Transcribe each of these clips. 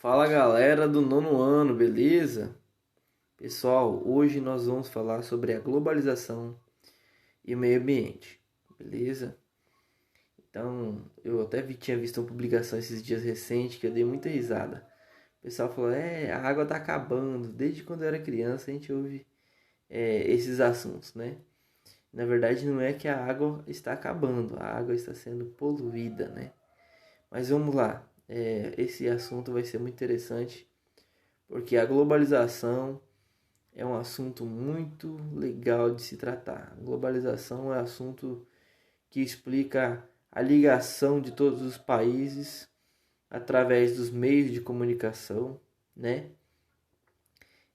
Fala galera do nono ano, beleza? Pessoal, hoje nós vamos falar sobre a globalização e o meio ambiente, beleza? Então, eu até tinha visto uma publicação esses dias recentes que eu dei muita risada. O pessoal falou, a água tá acabando. Desde quando eu era criança a gente ouve esses assuntos, né? Na verdade não é que a água está acabando, a água está sendo poluída, né? Mas vamos lá, esse assunto vai ser muito interessante porque a globalização é um assunto muito legal de se tratar. A globalização é um assunto que explica a ligação de todos os países através dos meios de comunicação, né?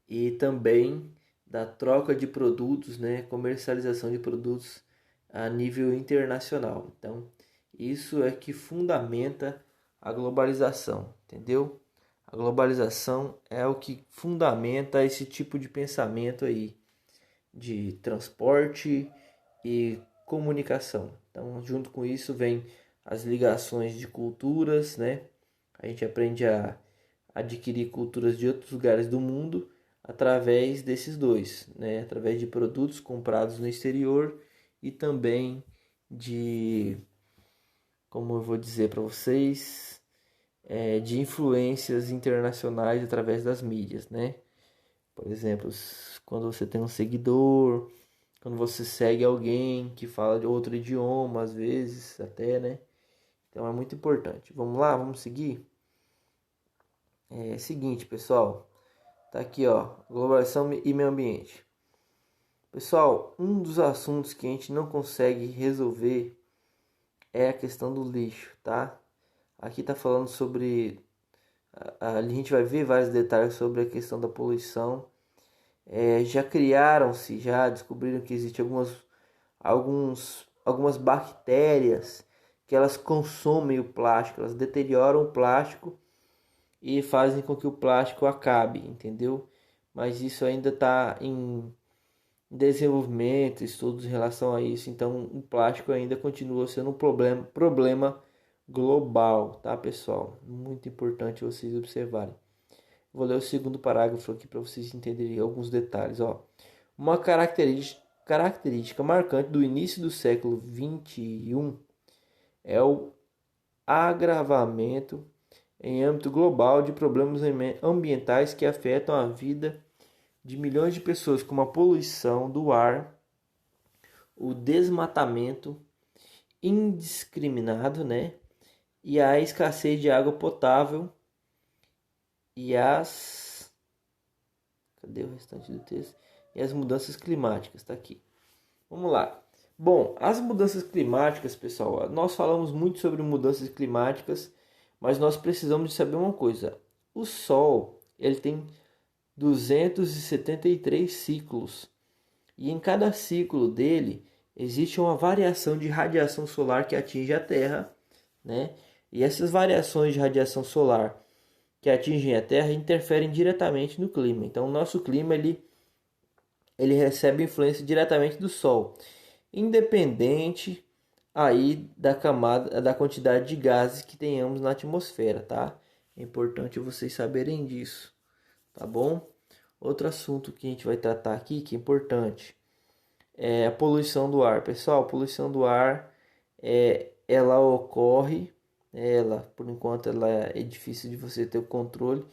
E também da troca de produtos, né? Comercialização de produtos a nível internacional. Então, isso é que fundamenta a globalização, entendeu? A globalização é o que fundamenta esse tipo de pensamento aí de transporte e comunicação. Então, junto com isso vem as ligações de culturas, né? A gente aprende a adquirir culturas de outros lugares do mundo através desses dois, né? Através de produtos comprados no exterior e também de, como eu vou dizer para vocês, de influências internacionais através das mídias, né? Por exemplo, quando você tem um seguidor, quando você segue alguém que fala de outro idioma, às vezes até, né? Então é muito importante. Vamos lá, vamos seguir? Seguinte, pessoal. Tá aqui, ó, globalização e meio ambiente. Pessoal, um dos assuntos que a gente não consegue resolver é a questão do lixo, tá? Aqui tá falando sobre a gente vai ver vários detalhes sobre a questão da poluição. Já descobriram que existem algumas bactérias que elas consomem o plástico, elas deterioram o plástico e fazem com que o plástico acabe, entendeu? Mas isso ainda está em desenvolvimento, estudos em relação a isso, então o plástico ainda continua sendo um problema global, tá, pessoal? Muito importante vocês observarem. Vou ler o segundo parágrafo aqui para vocês entenderem alguns detalhes. Ó. Uma característica marcante do início do século XXI é o agravamento em âmbito global de problemas ambientais que afetam a vida de milhões de pessoas, como a poluição do ar, o desmatamento indiscriminado, né? E a escassez de água potável e as... Cadê o restante do texto? E as mudanças climáticas, tá aqui. Vamos lá. Bom, as mudanças climáticas, pessoal, nós falamos muito sobre mudanças climáticas, mas nós precisamos de saber uma coisa. O Sol, ele tem 273 ciclos. E em cada ciclo dele existe uma variação de radiação solar que atinge a Terra, né? E essas variações de radiação solar que atingem a Terra interferem diretamente no clima. Então, o nosso clima ele recebe influência diretamente do Sol, independente aí da quantidade de gases que tenhamos na atmosfera, tá? É importante vocês saberem disso, tá bom? Outro assunto que a gente vai tratar aqui que é importante é a poluição do ar. Pessoal, a poluição do ar ela ocorre, por enquanto ela é difícil de você ter o controle.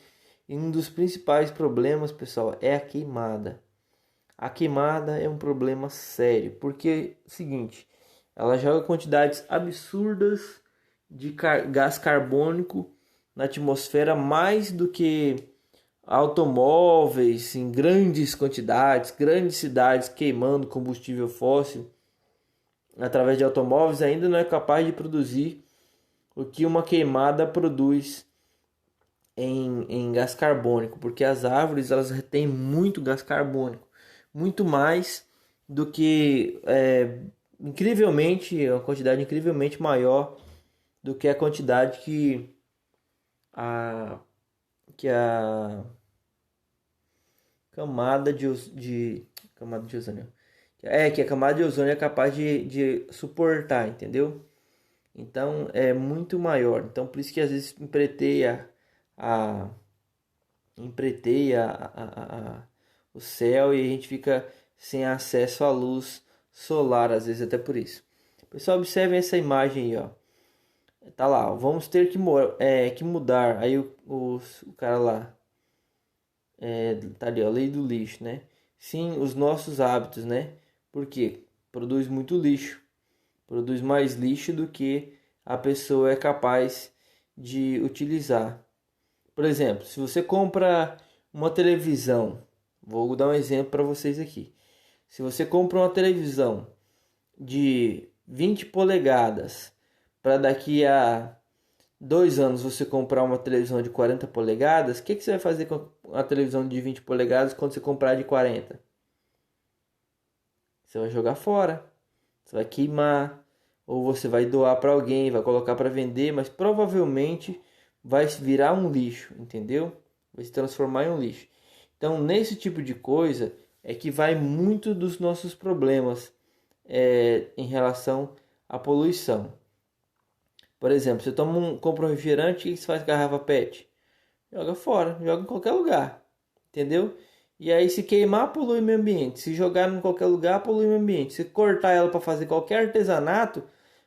E um dos principais problemas, pessoal, é a queimada. A queimada é um problema sério, porque seguinte, ela joga quantidades absurdas de gás carbônico na atmosfera, mais do que automóveis em grandes quantidades, grandes cidades queimando combustível fóssil através de automóveis ainda não é capaz de produzir o que uma queimada produz em gás carbônico, porque as árvores elas retêm muito gás carbônico, muito mais do que incrivelmente, uma quantidade incrivelmente maior do que a quantidade a que a camada de ozônio. Que a camada de ozônio é capaz de suportar, entendeu? Então é muito maior. Então por isso que às vezes empreiteia empreiteia o céu e a gente fica sem acesso à luz solar, às vezes até por isso. Pessoal, observem essa imagem aí, ó. Tá lá, ó, vamos ter que mudar. Aí o cara lá, tá ali, ó, lei do lixo, né? Sim, os nossos hábitos, né? Porque produz muito lixo, produz mais lixo do que a pessoa é capaz de utilizar. Por exemplo, se você compra uma televisão, vou dar um exemplo para vocês aqui. Se você compra uma televisão de 20 polegadas para daqui a 2 anos você comprar uma televisão de 40 polegadas, o que você vai fazer com a televisão de 20 polegadas quando você comprar de 40? Você vai jogar fora, você vai queimar, ou você vai doar para alguém, vai colocar para vender, mas provavelmente vai virar um lixo, entendeu? Vai se transformar em um lixo. Então, nesse tipo de coisa é que vai muito dos nossos problemas em relação à poluição. Por exemplo, você compra um refrigerante, o que você faz com a garrafa PET? Joga fora, joga em qualquer lugar, entendeu? E aí se queimar, polui o meio ambiente. Se jogar em qualquer lugar, polui o meio ambiente. Se cortar ela para fazer qualquer artesanato,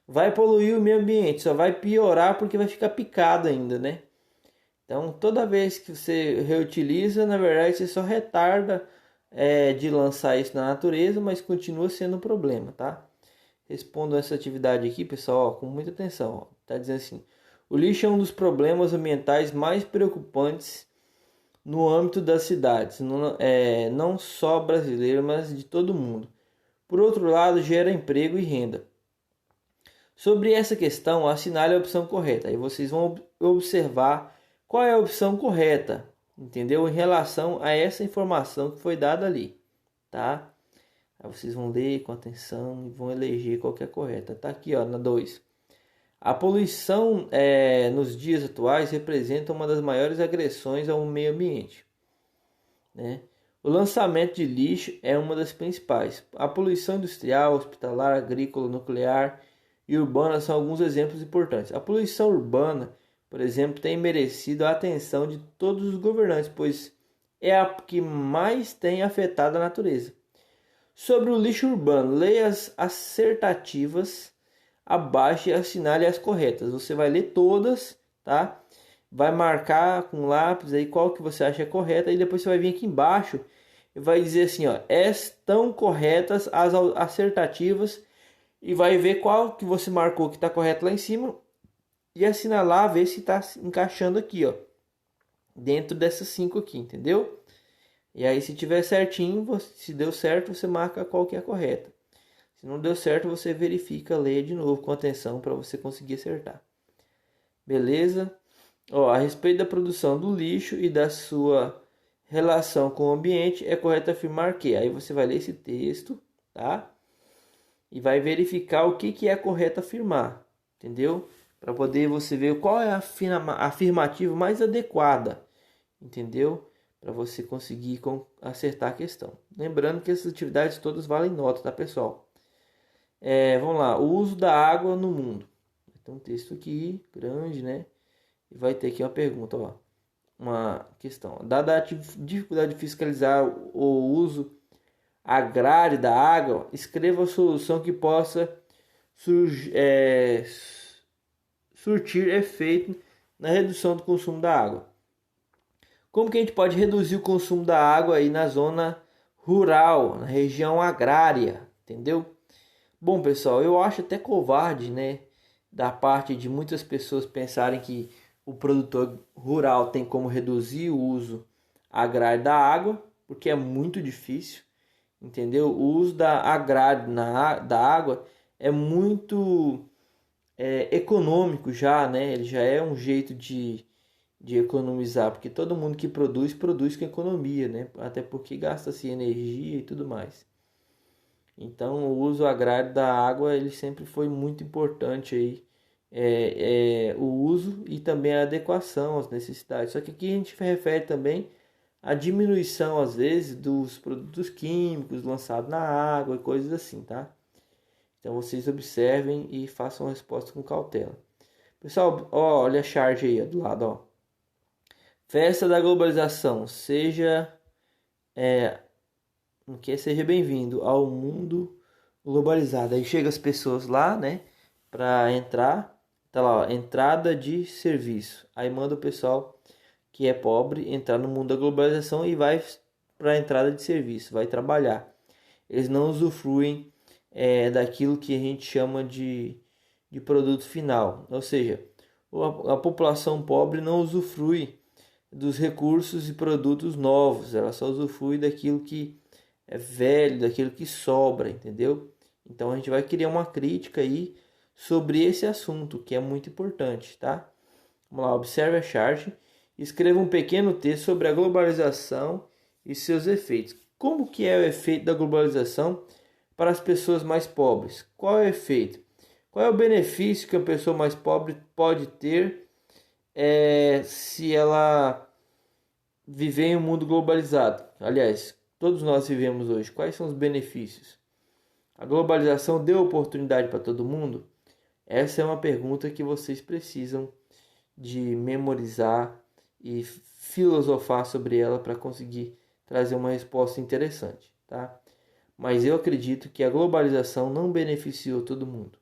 vai poluir o meio ambiente. Só vai piorar porque vai ficar picado ainda, né? Então, toda vez que você reutiliza, na verdade, você só retarda de lançar isso na natureza, mas continua sendo um problema, tá? Respondo essa atividade aqui, pessoal, ó, com muita atenção. Ó. Tá dizendo assim: o lixo é um dos problemas ambientais mais preocupantes no âmbito das cidades, não só brasileiro, mas de todo mundo. Por outro lado, gera emprego e renda. Sobre essa questão, assinale a opção correta. Aí vocês vão observar qual é a opção correta, entendeu? Em relação a essa informação que foi dada ali, tá? Aí vocês vão ler com atenção e vão eleger qual que é a correta. Tá aqui, ó, na 2. A poluição nos dias atuais representa uma das maiores agressões ao meio ambiente, né? O lançamento de lixo é uma das principais. A poluição industrial, hospitalar, agrícola, nuclear e urbana são alguns exemplos importantes. A poluição urbana, por exemplo, tem merecido a atenção de todos os governantes, pois é a que mais tem afetado a natureza. Sobre o lixo urbano, leia as assertativas abaixo e assinale as corretas. Você vai ler todas, tá? Vai marcar com lápis aí qual que você acha correta e depois você vai vir aqui embaixo e vai dizer assim, ó, estão corretas as assertativas e vai ver qual que você marcou que está correto lá em cima e assinalar, ver se está encaixando aqui, ó, dentro dessas 5 aqui, entendeu? E aí se tiver certinho, se deu certo, você marca qual que é a correta. Se não deu certo, você verifica, leia de novo com atenção para você conseguir acertar. Beleza? Ó, a respeito da produção do lixo e da sua relação com o ambiente, é correto afirmar que. Aí você vai ler esse texto, tá? E vai verificar o que é correto afirmar, entendeu? Para poder você ver qual é a afirmativa mais adequada, entendeu? Para você conseguir acertar a questão. Lembrando que essas atividades todas valem nota, tá, pessoal? Vamos lá, o uso da água no mundo. Tem um texto aqui, grande, né? E vai ter aqui uma pergunta, ó. Uma questão. Dada a dificuldade de fiscalizar o uso agrário da água, escreva a solução que possa surtir efeito na redução do consumo da água. Como que a gente pode reduzir o consumo da água aí na zona rural, na região agrária, entendeu? Bom, pessoal, eu acho até covarde, né, da parte de muitas pessoas pensarem que o produtor rural tem como reduzir o uso agrário da água, porque é muito difícil, entendeu? O uso da agrário da água é muito econômico já, né? Ele já é um jeito de economizar, porque todo mundo que produz com economia, né? Até porque gasta-se energia e tudo mais. Então, o uso agrário da água ele sempre foi muito importante aí, o uso e também a adequação às necessidades. Só que aqui a gente refere também à diminuição às vezes dos produtos químicos lançados na água e coisas assim, tá? Então vocês observem e façam a resposta com cautela. Pessoal, ó, olha a charge aí ó, do lado, ó. Festa da globalização, seja bem-vindo ao mundo globalizado. Aí chega as pessoas lá, né, para entrar, tá lá, ó, entrada de serviço. Aí manda o pessoal que é pobre entrar no mundo da globalização e vai para a entrada de serviço, vai trabalhar. Eles não usufruem daquilo que a gente chama de produto final, ou seja, a população pobre não usufrui dos recursos e produtos novos, ela só usufrui daquilo que é velho, daquilo que sobra, entendeu? Então a gente vai criar uma crítica aí sobre esse assunto que é muito importante, tá? Vamos lá, observe a chart, escreva um pequeno texto sobre a globalização e seus efeitos. Como que é o efeito da globalização para as pessoas mais pobres? Qual é o efeito? Qual é o benefício que a pessoa mais pobre pode ter se ela viver em um mundo globalizado? Aliás, todos nós vivemos hoje. Quais são os benefícios? A globalização deu oportunidade para todo mundo? Essa é uma pergunta que vocês precisam de memorizar e filosofar sobre ela para conseguir trazer uma resposta interessante, tá? Mas eu acredito que a globalização não beneficiou todo mundo.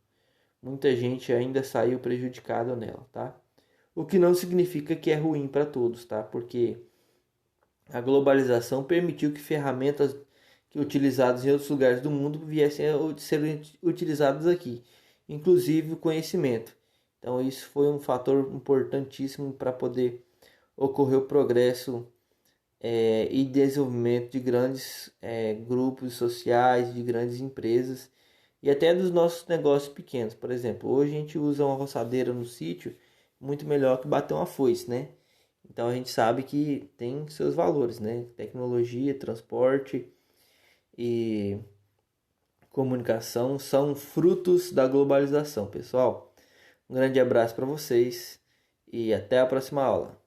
Muita gente ainda saiu prejudicada nela, tá? O que não significa que é ruim para todos, tá? Porque a globalização permitiu que ferramentas que utilizadas em outros lugares do mundo viessem a ser utilizadas aqui, inclusive o conhecimento. Então isso foi um fator importantíssimo para poder ocorrer o progresso e desenvolvimento de grandes grupos sociais, de grandes empresas e até dos nossos negócios pequenos. Por exemplo, hoje a gente usa uma roçadeira no sítio muito melhor que bater uma foice, né? Então a gente sabe que tem seus valores, né? Tecnologia, transporte e comunicação são frutos da globalização, pessoal. Um grande abraço para vocês e até a próxima aula.